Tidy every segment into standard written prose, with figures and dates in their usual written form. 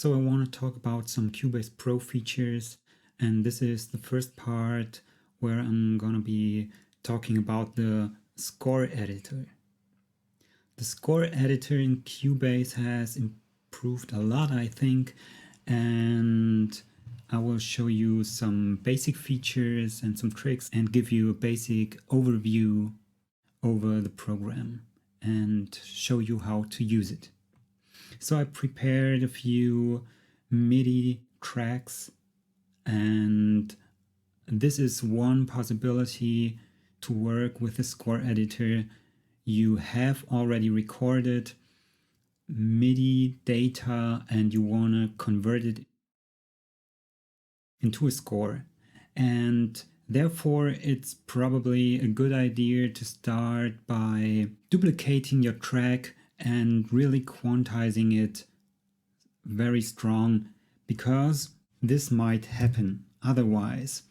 So I want to talk about some Cubase Pro features, and this is the first part where I'm gonna be talking about the score editor. The score editor in Cubase has improved a lot, I think, and I will show you some basic features and some tricks and give you a basic overview over the program and show you how to use it. So I prepared a few MIDI tracks, and this is one possibility to work with the score editor. You have already recorded MIDI data and you want to convert it into a score. And therefore, it's probably a good idea to start by duplicating your track and really quantizing it very strong, because this might happen otherwise.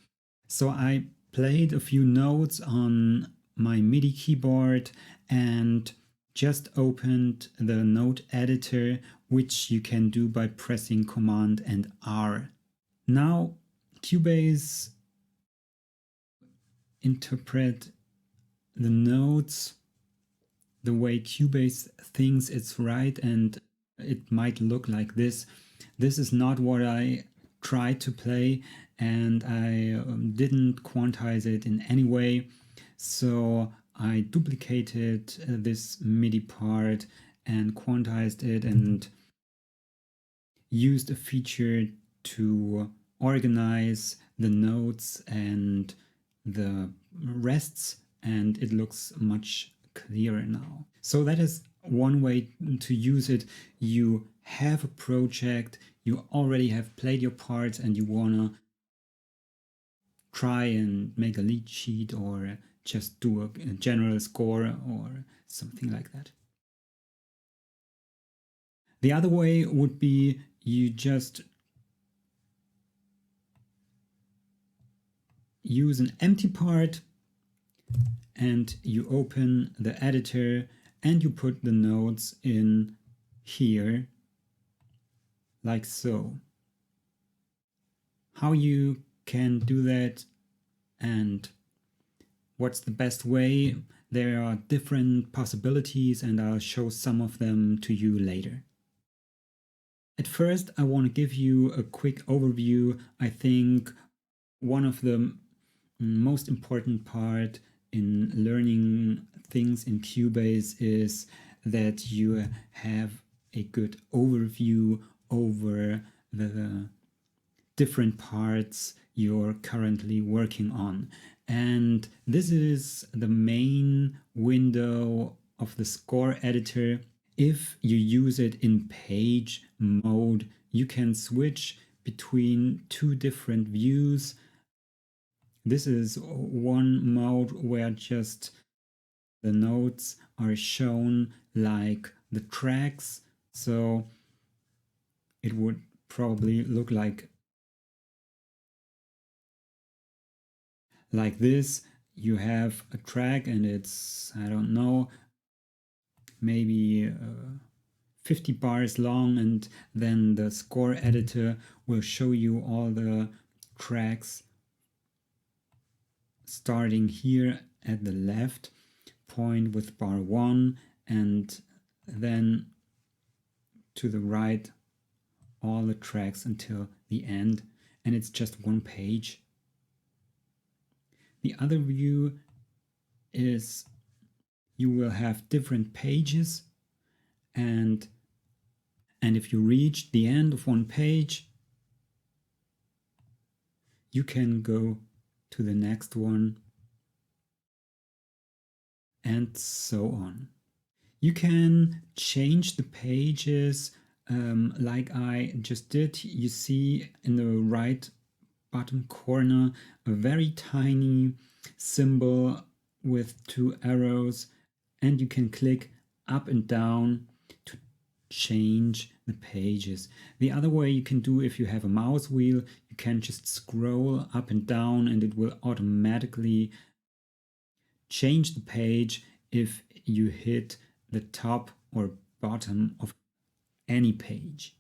So I played a few notes on my MIDI keyboard and just opened the note editor, which you can do by pressing Command and R. Now Cubase interpret the notes the way Cubase thinks it's right, and it might look like this. This is not what I tried to play, and I didn't quantize it in any way. So I duplicated this MIDI part and quantized it and used a feature to organize the notes and the rests, and it looks much clearer now. So that is one way to use it. You have a project, you already have played your parts, and you wanna try and make a lead sheet or just do a general score or something like that. The other way would be you just use an empty part and you open the editor and you put the notes in here, like so. How you can do that and what's the best way, there are different possibilities and I'll show some of them to you later. At first, I want to give you a quick overview. I think one of the most important part in learning things in Cubase is that you have a good overview over the different parts you're currently working on. And this is the main window of the score editor. If you use it in page mode, you can switch between two different views. This is one mode where just the notes are shown like the tracks. So it would probably look like this. You have a track and it's, I don't know, maybe 50 bars long, and then the score editor will show you all the tracks starting here at the left point with bar 1 and then to the right all the tracks until the end, and it's just one page. The other view is you will have different pages, and if you reach the end of one page, you can go to the next one, and so on. You can change the pages like I just did. You see in the right bottom corner a very tiny symbol with two arrows, and you can click up and down to change the pages. The other way you can do, if you have a mouse wheel, you can just scroll up and down and it will automatically change the page if you hit the top or bottom of any page.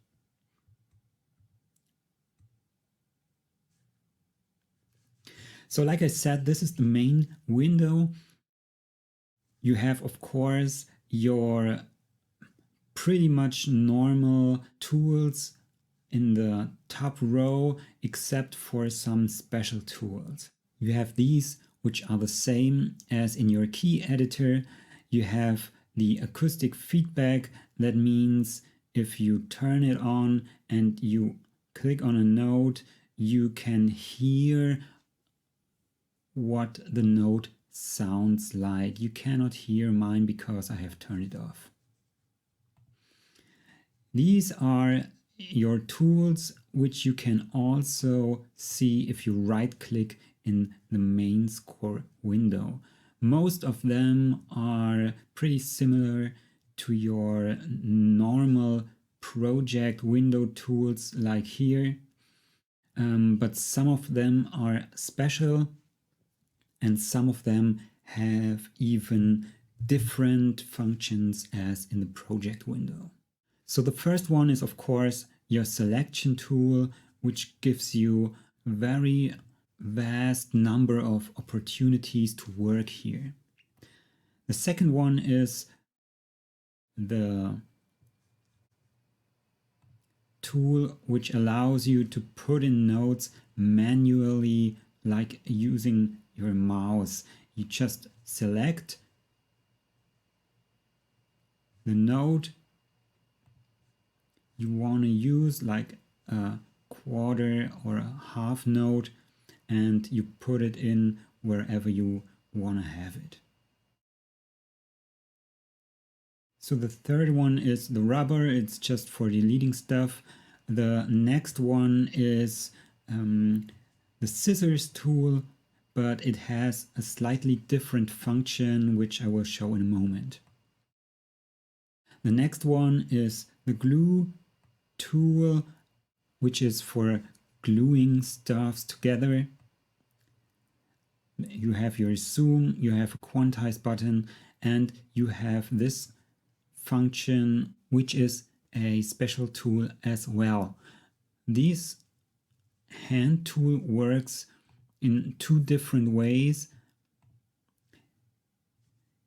So like I said, this is the main window. You have, of course, your pretty much normal tools in the top row, except for some special tools. You have these, which are the same as in your key editor. You have the acoustic feedback. That means if you turn it on and you click on a note, you can hear what the note sounds like. You cannot hear mine because I have turned it off. These are your tools, which you can also see if you right click in the main score window. Most of them are pretty similar to your normal project window tools like here, but some of them are special and some of them have even different functions as in the project window. So the first one is, of course, your selection tool, which gives you a very vast number of opportunities to work here. The second one is the tool which allows you to put in notes manually, like using your mouse. You just select the note you want to use, like a quarter or a half note, and you put it in wherever you want to have it. So the third one is the rubber. It's just for deleting stuff. The next one is the scissors tool, but it has a slightly different function, which I will show in a moment. The next one is the glue tool, which is for gluing stuffs together. You have your zoom, you have a quantize button, and you have this function, which is a special tool as well. This hand tool works in two different ways.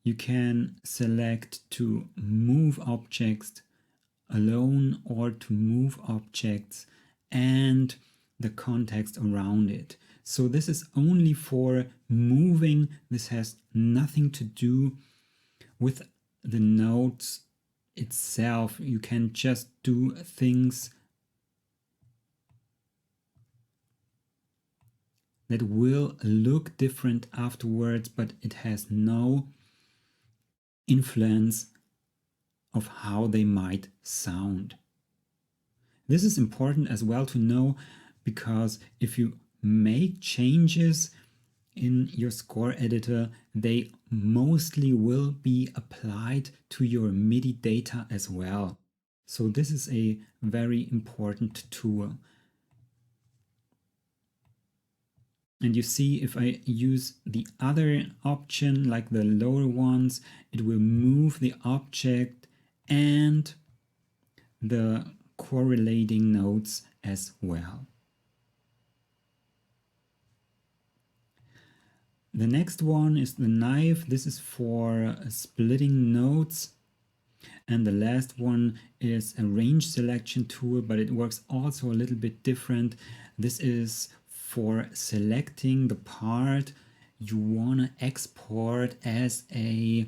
You can select to move objects alone or to move objects and the context around it. So this is only for moving. This has nothing to do with the notes itself. You can just do things that will look different afterwards, but it has no influence of how they might sound. This is important as well to know, because if you make changes in your score editor, they mostly will be applied to your MIDI data as well. So this is a very important tool. And you see, if I use the other option, like the lower ones, it will move the object and the correlating notes as well. The next one is the knife. This is for splitting notes. And the last one is a range selection tool, but it works also a little bit different. This is for selecting the part you want to export as a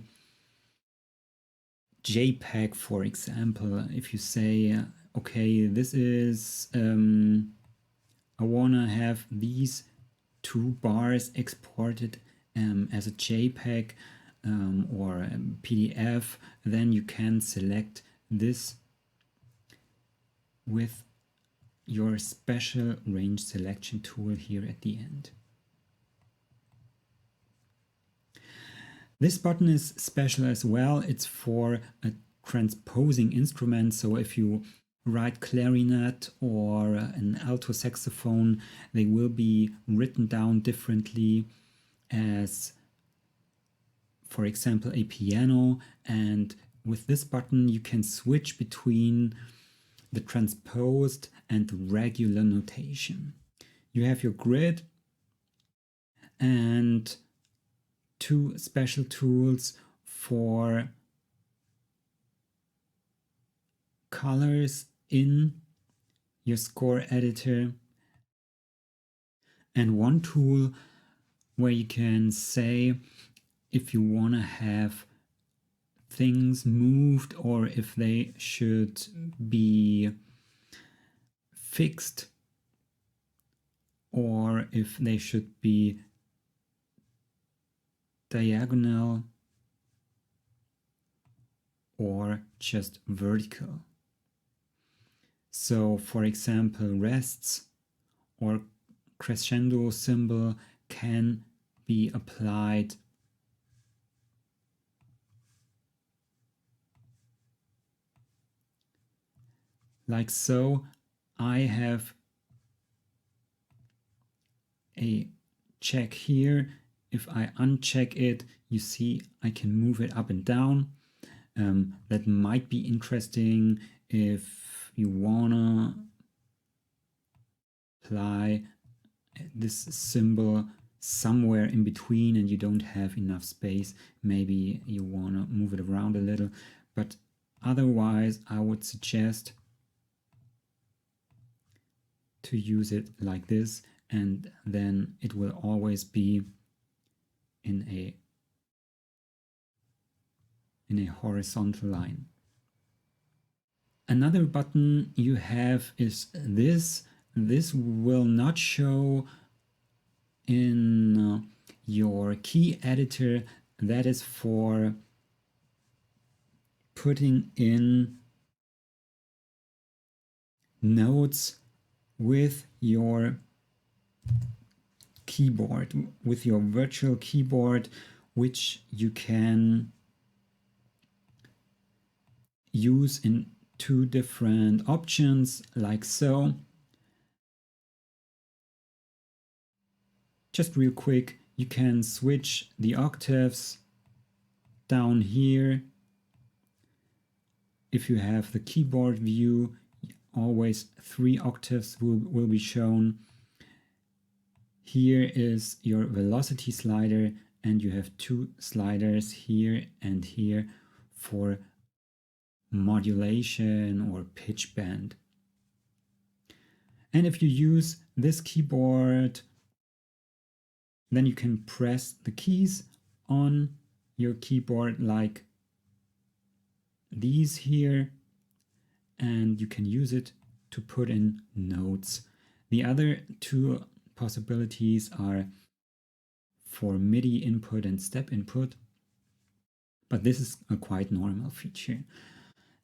JPEG, for example. If you say, okay, this is, I want to have these two bars exported as a JPEG or a PDF, then you can select this with your special range selection tool here at the end. This button is special as well. It's for a transposing instrument. So if you write clarinet or an alto saxophone, they will be written down differently as, for example, a piano. And with this button, you can switch between the transposed and the regular notation. You have your grid, and two special tools for colors in your score editor, and one tool where you can say if you want to have things moved or if they should be fixed or if they should be diagonal or just vertical. So for example, rests or crescendo symbol can be applied like so. I have a check here. If I uncheck it, you see I can move it up and down. That might be interesting if you wanna apply this symbol somewhere in between and you don't have enough space. Maybe you wanna move it around a little, but otherwise I would suggest to use it like this, and then it will always be in a horizontal line. Another button you have is this. This will not show in your key editor. That is for putting in notes with your keyboard, with your virtual keyboard, which you can use in two different options, like so. Just real quick, you can switch the octaves down here. If you have the keyboard view, always 3 octaves will be shown. Here is your velocity slider, and you have 2 sliders here and here for modulation or pitch bend. And if you use this keyboard, then you can press the keys on your keyboard like these here, and you can use it to put in notes. The other 2 possibilities are for MIDI input and step input, but this is a quite normal feature.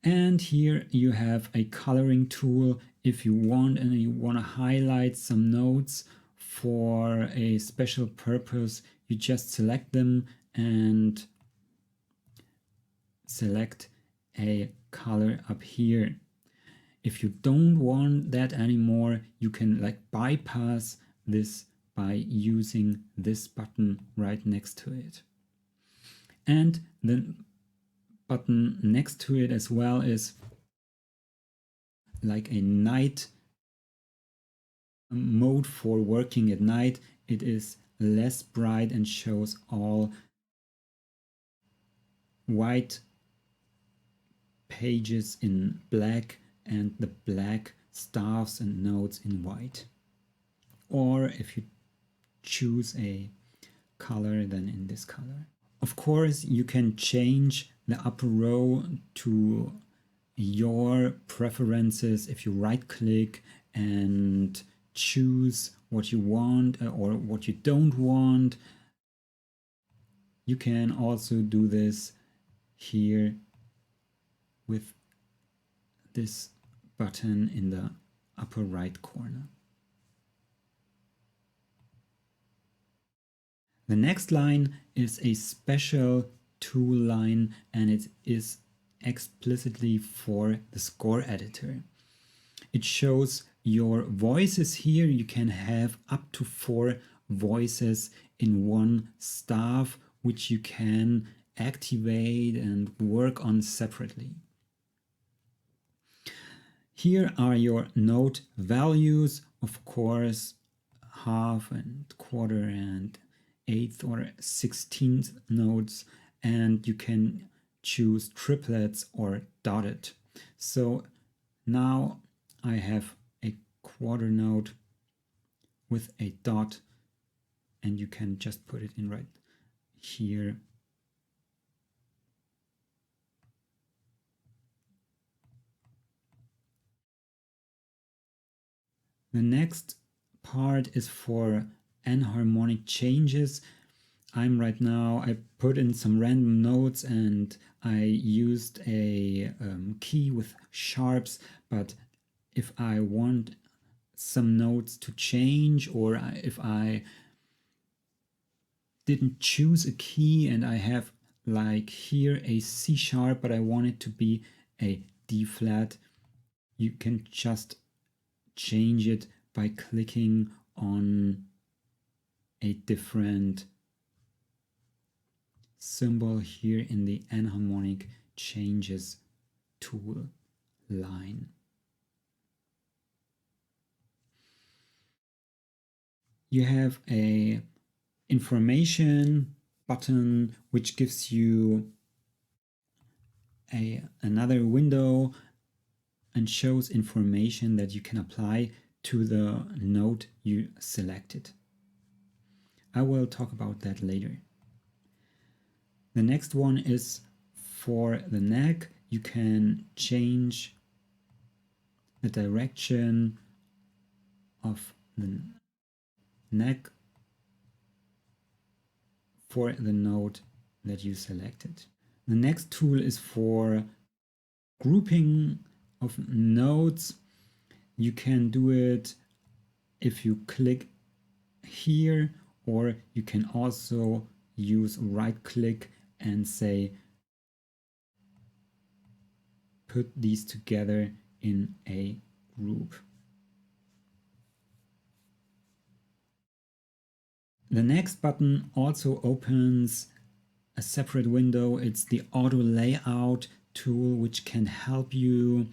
And here you have a coloring tool if you want, and you want to highlight some notes for a special purpose. You just select them and select a color up here. If you don't want that anymore, you can like bypass this by using this button right next to it. And the button next to it as well is like a night mode for working at night. It is less bright and shows all white pages in black and the black staffs and notes in white. Or if you choose a color, then in this color. Of course, you can change the upper row to your preferences if you right click and choose what you want or what you don't want. You can also do this here with this button in the upper right corner. The next line is a special tool line, and it is explicitly for the score editor. It shows your voices here. You can have up to 4 voices in one staff, which you can activate and work on separately. Here are your note values, of course, half and quarter and 8th or 16th notes, and you can choose triplets or dotted. So now I have a quarter note with a dot, and you can just put it in right here. The next part is for enharmonic changes. I put in some random notes and I used a key with sharps, but if I want some notes to change, or if I didn't choose a key and I have like here a C sharp, but I want it to be a D flat, you can just change it by clicking on a different symbol here in the enharmonic changes tool line. You have a information button which gives you another window and shows information that you can apply to the note you selected. I will talk about that later. The next one is for the neck. You can change the direction of the neck for the note that you selected. The next tool is for grouping of notes. You can do it if you click here, or you can also use right click and say put these together in a group. The next button also opens a separate window. It's the auto layout tool, which can help you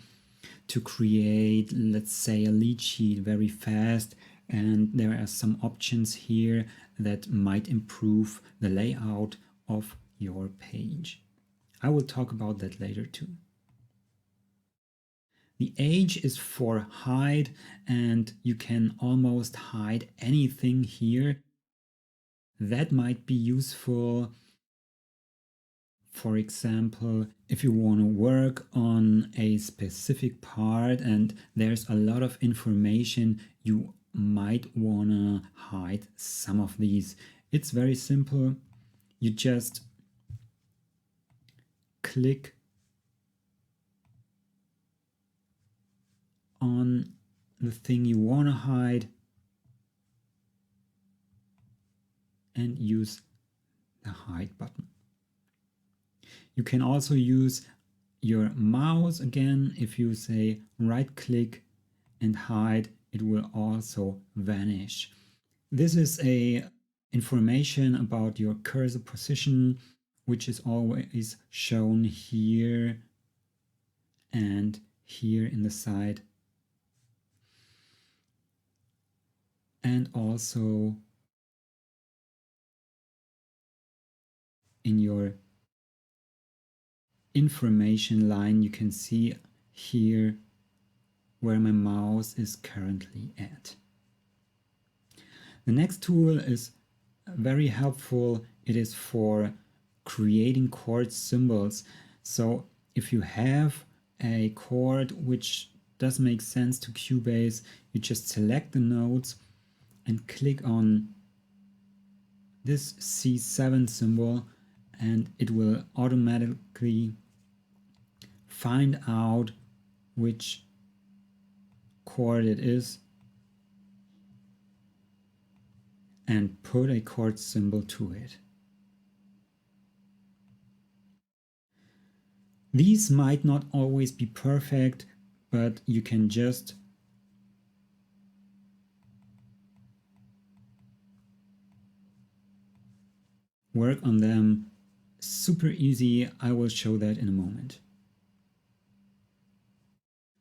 to create, let's say, a lead sheet very fast. And there are some options here that might improve the layout of your page. I will talk about that later too. The age is for hide, and you can almost hide anything here. That might be useful, for example, if you want to work on a specific part and there's a lot of information, you might want to hide some of these. It's very simple. You just click on the thing you want to hide and use the hide button. You can also use your mouse again. If you say right click and hide, it will also vanish. This is a information about your cursor position, which is always shown here and here in the side, and also in your information line. You can see here where my mouse is currently at. The next tool is very helpful. It is for creating chord symbols. So if you have a chord which does make sense to Cubase, you just select the notes and click on this C7 symbol, and it will automatically find out which chord it is and put a chord symbol to it. These might not always be perfect, but you can just work on them. Super easy. I will show that in a moment.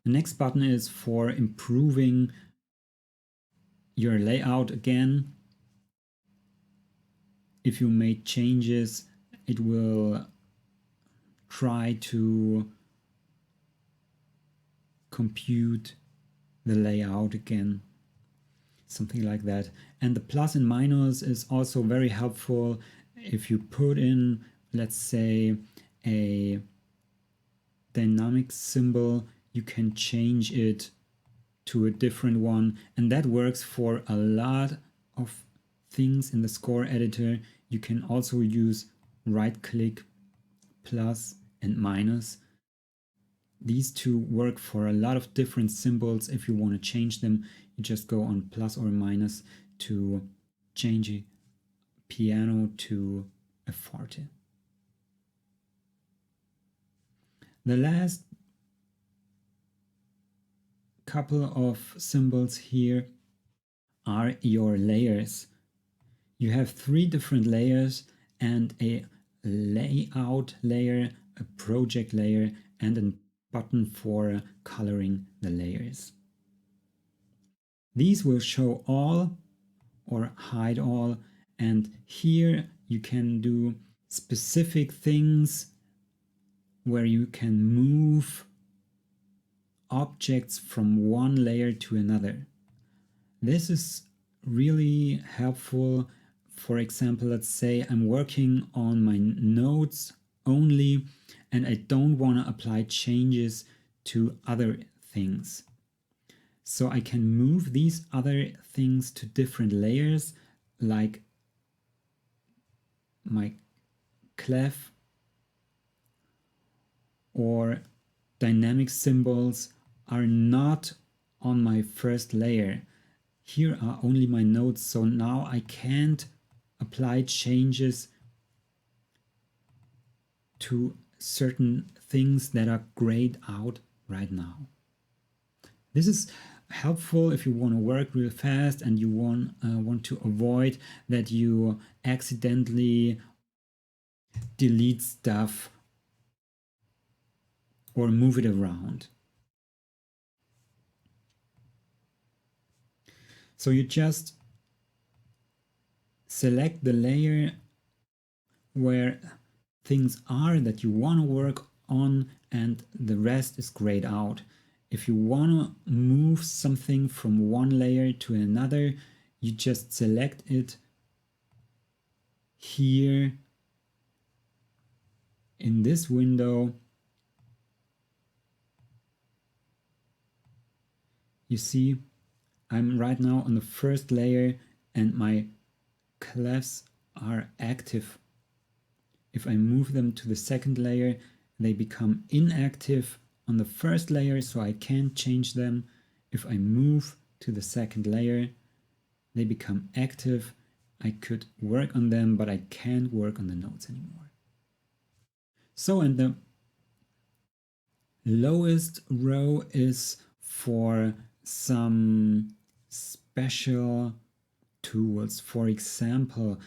The next button is for improving your layout again. if you made changes, it will try to compute the layout again, something like that. And the plus and minus is also very helpful if you put in, let's say, a dynamic symbol, you can change it to a different one, and that works for a lot of things in the score editor. You can also use right click, plus and minus. These two work for a lot of different symbols. If you want to change them, you just go on plus or minus to change a piano to a forte. The last couple of symbols here are your layers. You have 3 different layers and a layout layer, a project layer, and a button for coloring the layers. These will show all or hide all, and here you can do specific things where you can move objects from one layer to another. This is really helpful. For example, let's say I'm working on my notes only and I don't want to apply changes to other things. So I can move these other things to different layers, like my clef or dynamic symbols are not on my first layer. Here are only my notes, so now I can't apply changes to certain things that are grayed out right now. This is helpful if you want to work real fast and you want to avoid that you accidentally delete stuff or move it around. So you just select the layer where things are that you want to work on and the rest is grayed out. If you want to move something from one layer to another, you just select it here in this window. You see, I'm right now on the first layer and my clefs are active. If I move them to the second layer, they become inactive on the first layer, so I can't change them. If I move to the second layer, they become active. I could work on them, but I can't work on the notes anymore. So, and the lowest row is for some special tools. For example,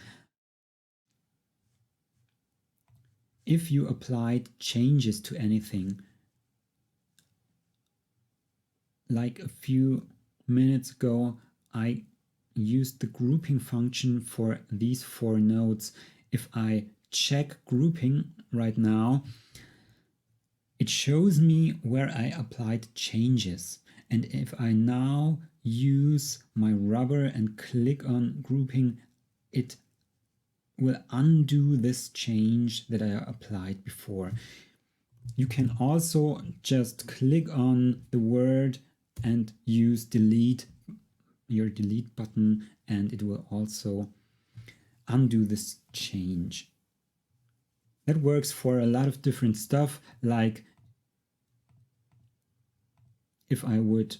if you applied changes to anything, like a few minutes ago, I used the grouping function for these 4 notes. If I check grouping right now, it shows me where I applied changes. And if I now use my rubber and click on grouping, it will undo this change that I applied before. You can also just click on the word and use your delete button, and it will also undo this change. That works for a lot of different stuff, like if I would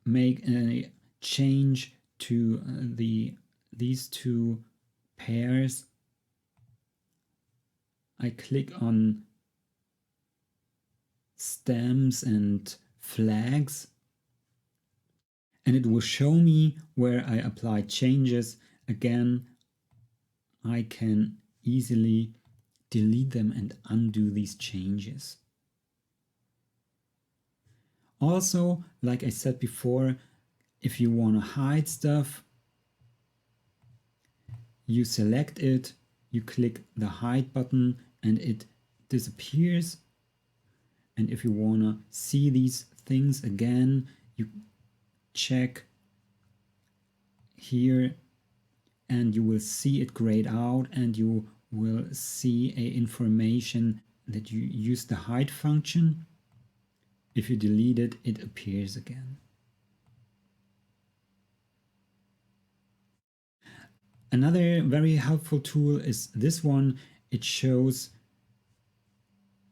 make a change to these 2 pairs, I click on stems and flags and it will show me where I applied changes. Again, I can easily delete them and undo these changes. Also, like I said before, if you want to hide stuff, you select it, you click the hide button and it disappears. And if you want to see these things again, you check here and you will see it grayed out, and you will see information that you use the hide function. If you delete it, it appears again. Another very helpful tool is this one. It shows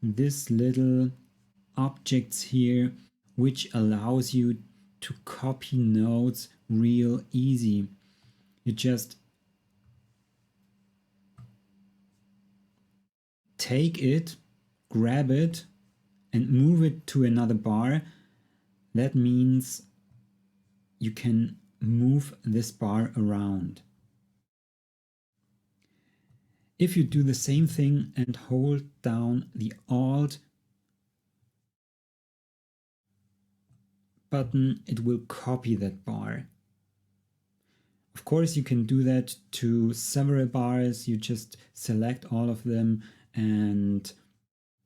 this little objects here, which allows you to copy notes real easy. You just take it, grab it, and move it to another bar. That means you can move this bar around. If you do the same thing and hold down the Alt button, it will copy that bar. Of course, you can do that to several bars. You just select all of them and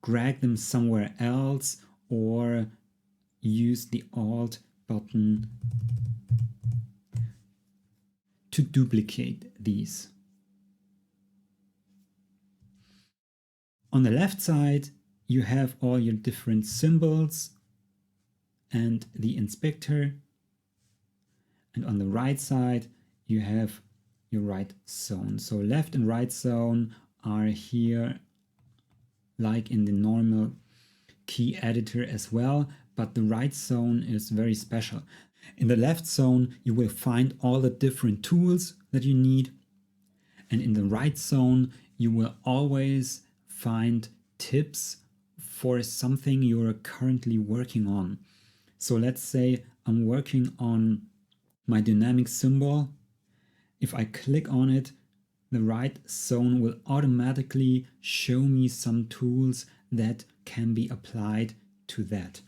drag them somewhere else, or use the Alt button to duplicate these. On the left side, you have all your different symbols and the inspector. And on the right side, you have your right zone. So left and right zone are here like in the normal key editor as well, but the right zone is very special. In the left zone, you will find all the different tools that you need. And in the right zone, you will always find tips for something you're currently working on. So let's say I'm working on my dynamic symbol. If I click on it, the right zone will automatically show me some tools that can be applied to that.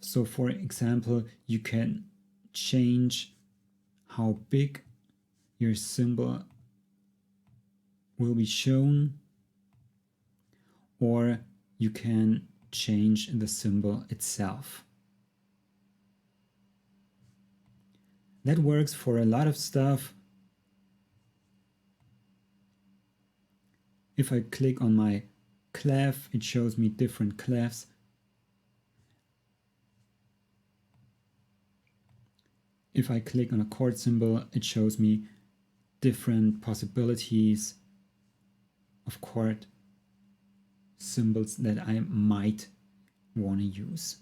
So for example, you can change how big your symbol will be shown, or you can change the symbol itself. That works for a lot of stuff. If I click on my clef, it shows me different clefs. If I click on a chord symbol, it shows me different possibilities of chord symbols that I might want to use.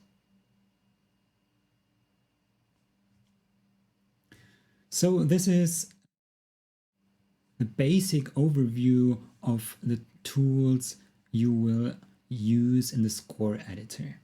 So this is the basic overview of the tools you will use in the score editor.